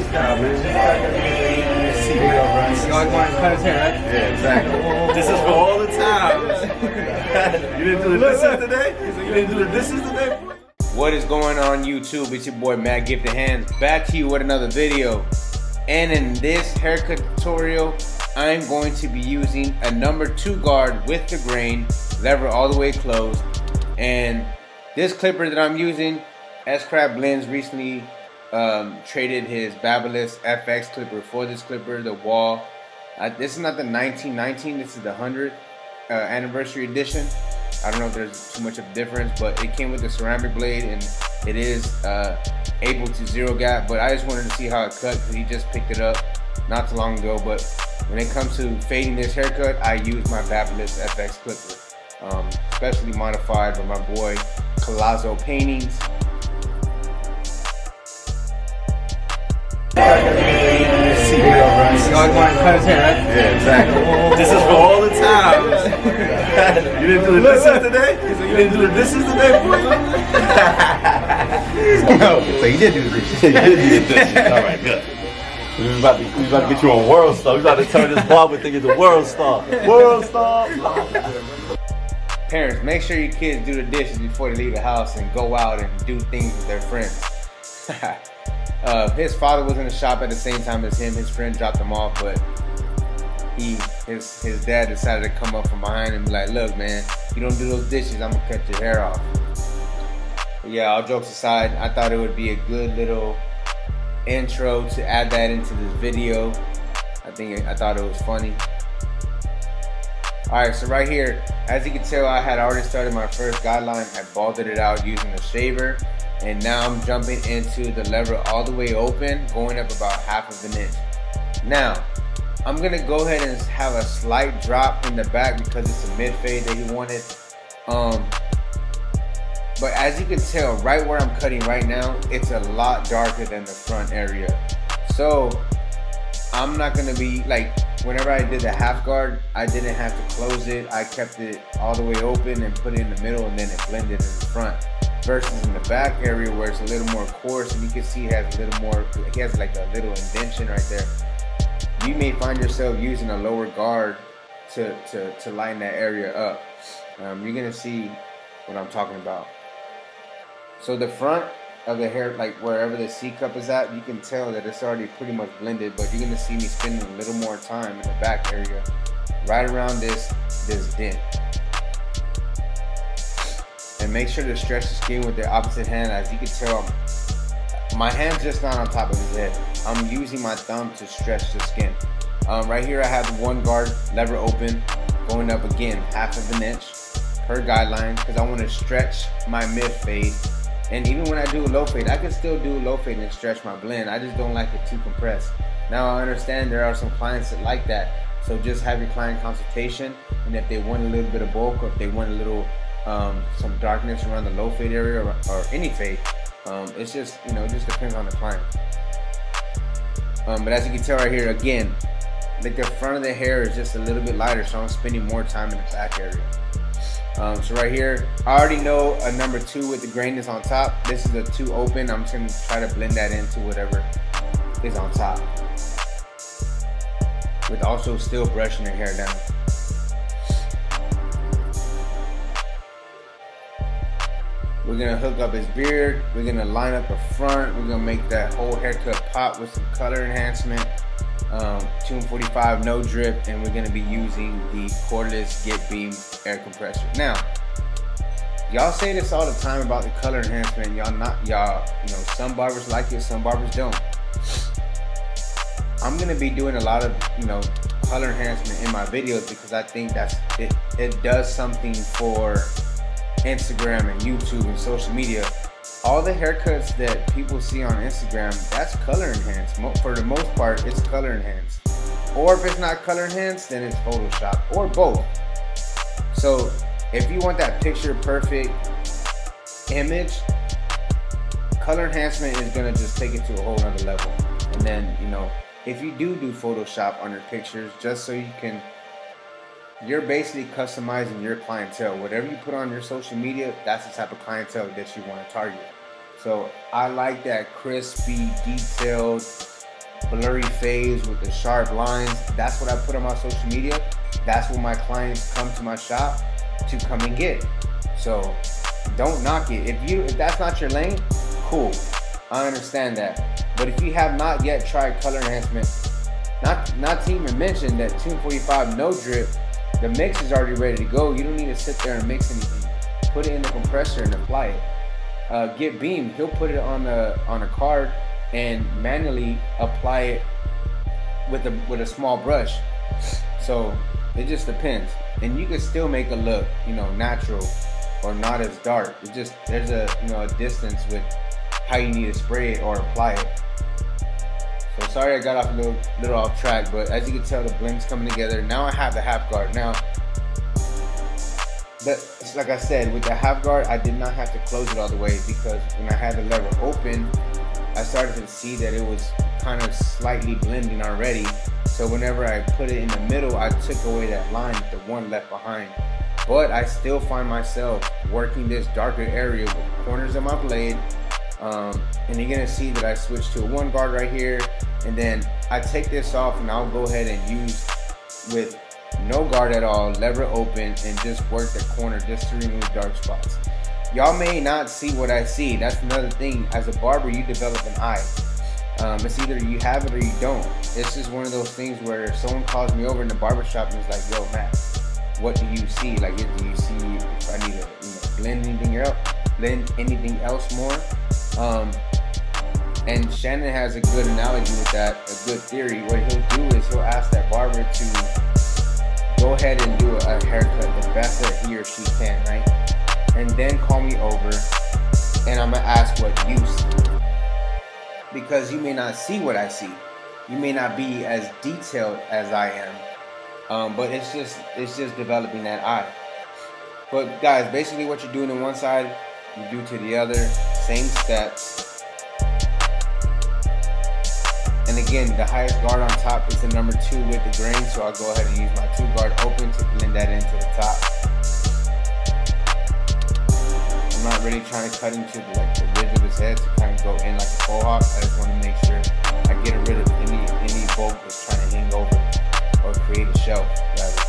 You always wanted to cut his hair, right? Yeah, exactly. This is for all the times. You didn't do the dishes today? You didn't do the dishes today, boy? What is going on YouTube? It's your boy Matt Gifted Hands back to you with another video. And in this haircut tutorial, I'm going to be using a number 2 guard with the grain, lever all the way closed. And this clipper that I'm using, S-Crab Blends recently traded his Babyliss FX clipper for this clipper, the wall. This is not the 1919, this is the 100th anniversary edition. I don't know if there's too much of a difference, but it came with a ceramic blade and it is able to zero gap. But I just wanted to see how it cut because he just picked it up not too long ago. But when it comes to fading this haircut, I use my Babyliss FX clipper, specially modified by my boy Colazzo Paintings. You always wanted to cut his hair, right? Yeah, exactly. This is for all the times. You didn't do the dishes today? You didn't do the dishes today, boy? So you did do the dishes. You did do the dishes. All right, good. We was about to get you on World Star. We about to turn this barber thing into World Star. World Star. Parents, make sure your kids do the dishes before they leave the house and go out and do things with their friends. His father was in the shop at the same time as him. His friend dropped him off, but his dad decided to come up from behind and be like, "Look, man, you don't do those dishes, I'm gonna cut your hair off." But yeah, all jokes aside, I thought it would be a good little intro to add that into this video. I thought it was funny. Alright, so right here, as you can tell, I had already started my first guideline. I balded it out using a shaver. And now I'm jumping into the lever all the way open, going up about 1/2 inch. Now, I'm gonna go ahead and have a slight drop in the back because it's a mid fade that he wanted. But as you can tell, right where I'm cutting right now, it's a lot darker than the front area. So I'm not gonna be like, whenever I did the half guard, I didn't have to close it. I kept it all the way open and put it in the middle, and then it blended in the front. Versus in the back area where it's a little more coarse, and you can see it has a little more, he has like a little indentation right there. You may find yourself using a lower guard to line that area up. You're gonna see what I'm talking about. So the front of the hair, like wherever the C cup is at, you can tell that it's already pretty much blended, but you're gonna see me spending a little more time in the back area, right around this dent. And make sure to stretch the skin with the opposite hand. As you can tell, my hand's just not on top of his head. I'm using my thumb to stretch the skin. Right here I have one guard, lever open, going up again 1/2 inch per guideline because I want to stretch my mid fade. And even when I do a low fade, I can still do a low fade and stretch my blend. I just don't like it too compressed. Now I understand there are some clients that like that. So just have your client consultation, and if they want a little bit of bulk, or if they want a little some darkness around the low fade area, or any fade, it's just, it just depends on the client. But as you can tell right here, again, like the front of the hair is just a little bit lighter, so I'm spending more time in the back area. So right here, I already know a number 2 with the grainness on top. This is a 2 open. I'm just gonna try to blend that into whatever is on top, with also still brushing the hair down. We're gonna hook up his beard. We're gonna line up the front. We're gonna make that whole haircut pop with some color enhancement. 245 no drip, and we're gonna be using the cordless Get Beam air compressor. Now, y'all say this all the time about the color enhancement. Some barbers like it, some barbers don't. I'm gonna be doing a lot of color enhancement in my videos because I think it does something for Instagram and YouTube and social media. All the haircuts that people see on Instagram, that's color enhanced. For the most part, it's color enhanced. Or if it's not color enhanced, then it's Photoshop, or both. So if you want that picture perfect image, color enhancement is gonna just take it to a whole nother level. And then, if you do Photoshop on your pictures, just so you're basically customizing your clientele. Whatever you put on your social media, that's the type of clientele that you want to target. So I like that crispy, detailed, blurry fades with the sharp lines. That's what I put on my social media. That's what my clients come to my shop to come and get. So don't knock it. If that's not your lane, cool. I understand that. But if you have not yet tried color enhancement, not to even mention that 245 no drip, the mix is already ready to go. You don't need to sit there and mix anything. Put it in the compressor and apply it. Get Beam, he'll put it on a card and manually apply it with a small brush. So it just depends, and you can still make it look, natural or not as dark. It just, there's a distance with how you need to spray it or apply it. So sorry I got off a little off track, but as you can tell, the blend's coming together. Now I have the half guard. Now, like I said, with the half guard, I did not have to close it all the way, because when I had the lever open, I started to see that it was kind of slightly blending already. So whenever I put it in the middle, I took away that line, the one left behind. But I still find myself working this darker area with the corners of my blade. And you're gonna see that I switched to a 1 guard right here, and then I take this off and I'll go ahead and use with no guard at all, lever open, and just work the corner just to remove dark spots. Y'all may not see what I see. That's another thing. As a barber, you develop an eye. It's either you have it or you don't. It's just one of those things where if someone calls me over in the barbershop and is like, yo, Matt, what do you see? Like, do you see if I need to blend anything else more? And Shannon has a good analogy with that, a good theory. What he'll do is he'll ask that barber to go ahead and do a haircut the best that he or she can, right? And then call me over and I'm gonna ask what you see. Because you may not see what I see. You may not be as detailed as I am. But it's just developing that eye. But guys, basically what you're doing on one side, you do to the other, same steps. And again, the highest guard on top is the number 2 with the grain, so I'll go ahead and use my 2 guard open to blend that into the top. I'm not really trying to cut into the ridge of his head to kind of go in like a faux hawk. I just want to make sure I get rid of any bulk that's trying to hang over or create a shelf, rather.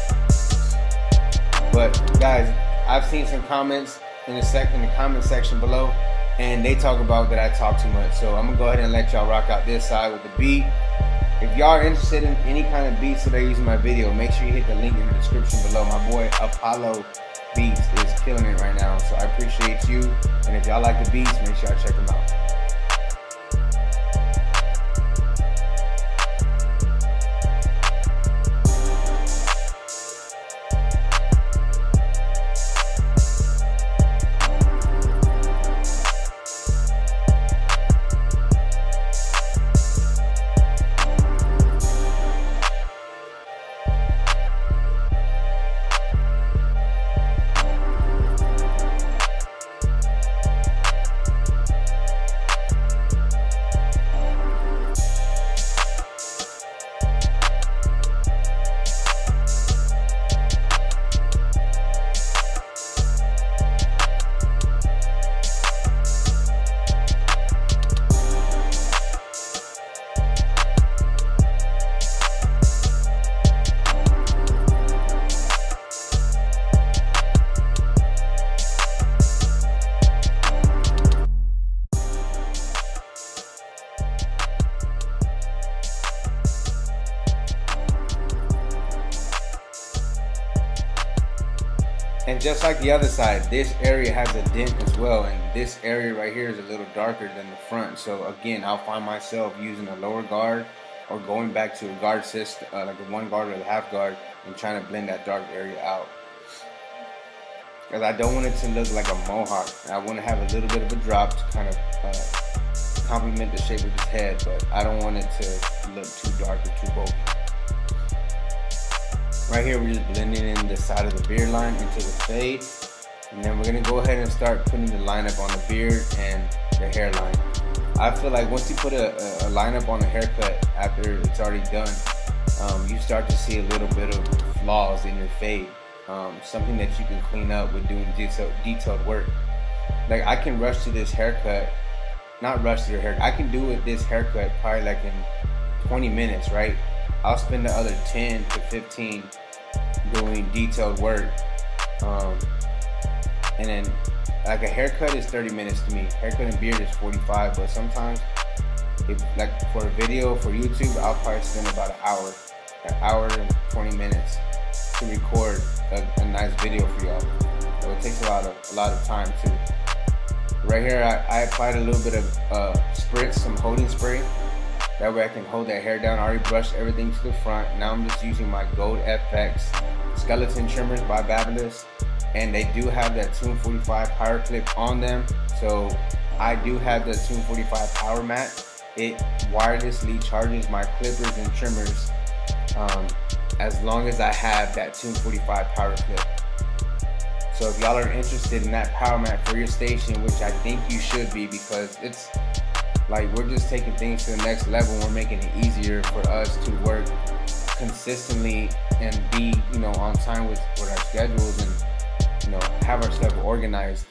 But guys, I've seen some comments in the comment section below, and they talk about that I talk too much. So I'm gonna go ahead and let y'all rock out this side with the beat. If y'all are interested in any kind of beats that I use in my video, make sure you hit the link in the description below. My boy Apollo Beats is killing it right now, so I appreciate you. And if y'all like the beats, make sure y'all check them out. And just like the other side, this area has a dent as well, and this area right here is a little darker than the front. So again, I'll find myself using a lower guard or going back to a guard system, like a 1 guard or a half guard, and trying to blend that dark area out. Because I don't want it to look like a mohawk. I want to have a little bit of a drop to kind of complement the shape of his head, but I don't want it to look too dark or too bulky. Right here, we're just blending in the side of the beard line into the fade. And then we're gonna go ahead and start putting the lineup on the beard and the hairline. I feel like once you put a lineup on a haircut after it's already done, you start to see a little bit of flaws in your fade. Something that you can clean up with doing detailed work. Like I can rush to this haircut, not rush to your haircut. I can do this haircut probably like in 20 minutes, right? I'll spend the other 10 to 15 doing detailed work. And then like a haircut is 30 minutes to me. Haircut and beard is 45, but sometimes if like for a video for YouTube, I'll probably spend about an hour and 20 minutes to record a nice video for y'all. So it takes a lot of time too. Right here, I applied a little bit of spritz, some holding spray. That way I can hold that hair down. I already brushed everything to the front. Now I'm just using my Gold FX skeleton trimmers by Babyliss. And they do have that 245 power clip on them. So I do have the 245 power mat. It wirelessly charges my clippers and trimmers as long as I have that 245 power clip. So if y'all are interested in that power mat for your station, which I think you should be, because it's like we're just taking things to the next level. We're making it easier for us to work consistently and be, you know, on time with our schedules and, you know, have our stuff organized.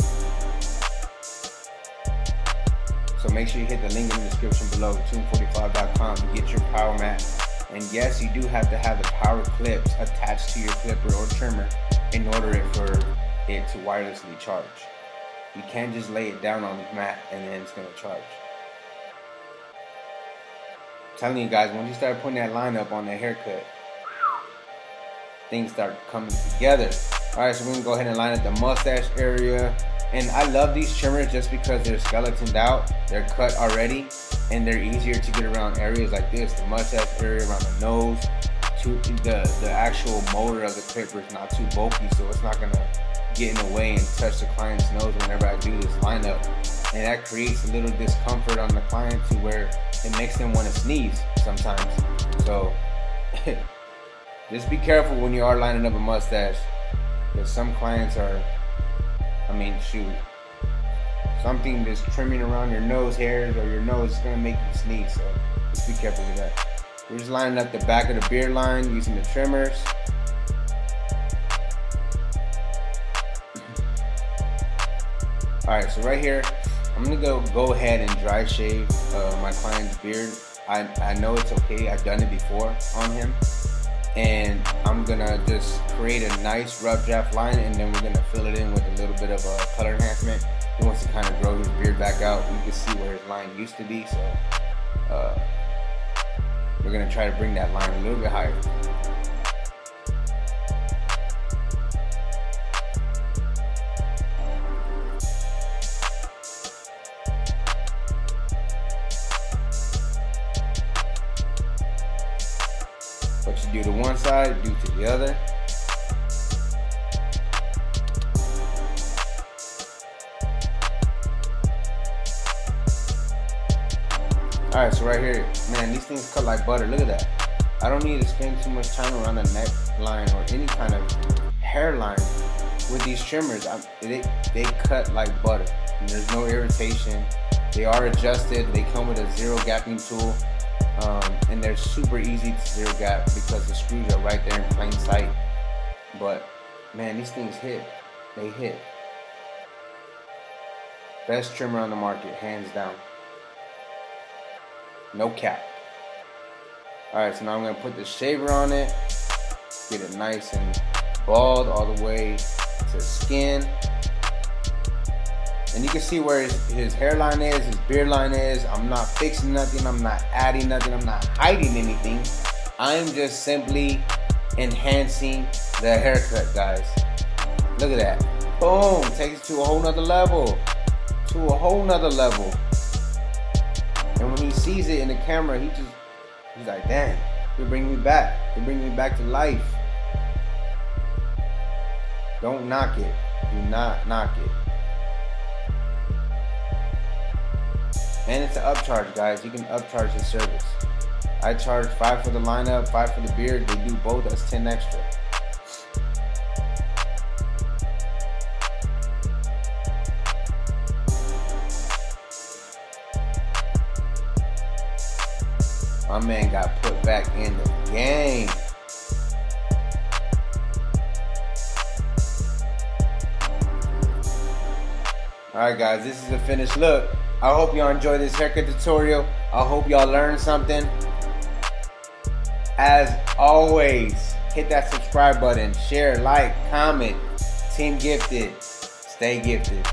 So make sure you hit the link in the description below, tune45.com, to get your power mat. And yes, you do have to have the power clips attached to your clipper or trimmer in order for it to wirelessly charge. You can't just lay it down on the mat and then it's gonna charge. I'm telling you guys, once you start putting that line up on that haircut, things start coming together. Alright, so we're gonna go ahead and line up the mustache area. And I love these trimmers just because they're skeletoned out, they're cut already, and they're easier to get around areas like this, the mustache area, around the nose. The actual motor of the clipper is not too bulky, so it's not gonna get in the way and touch the client's nose whenever I do this lineup. And that creates a little discomfort on the client to where it makes them want to sneeze sometimes. So just be careful when you are lining up a mustache, because some clients are, I mean, shoot, something that's trimming around your nose hairs or your nose is gonna make you sneeze. So just be careful with that. We're just lining up the back of the beard line using the trimmers. Alright, so right here, I'm gonna go ahead and dry shave my client's beard. I know it's okay, I've done it before on him. And I'm gonna just create a nice rough draft line, and then we're gonna fill it in with a little bit of a color enhancement. He wants to kind of grow his beard back out. You can see where his line used to be, so we're gonna try to bring that line a little bit higher. What you do to one side, do to the other. Alright, so right here, man, these things cut like butter. Look at that. I don't need to spend too much time around the neckline or any kind of hairline with these trimmers. They cut like butter. And there's no irritation. They are adjusted. They come with a zero gapping tool. And they're super easy to zero gap because the screws are right there in plain sight. But man, these things hit. They hit. Best trimmer on the market, hands down. No cap. Alright, so now I'm going to put the shaver on it. Get it nice and bald all the way to skin. And you can see where his hairline is, his beard line is. I'm not fixing nothing. I'm not adding nothing. I'm not hiding anything. I'm just simply enhancing the haircut, guys. Look at that. Boom. Takes it to a whole nother level. To a whole nother level. And when he sees it in the camera, he's like, damn, they bring me back. They bring me back to life. Don't knock it. Do not knock it. And it's an upcharge, guys. You can upcharge the service. I charge $5 for the lineup, $5 for the beard. They do both. That's 10 extra. My man got put back in the game. Alright guys, this is the finished look. I hope y'all enjoyed this haircut tutorial. I hope y'all learned something. As always, hit that subscribe button, share, like, comment. Team Gifted. Stay gifted.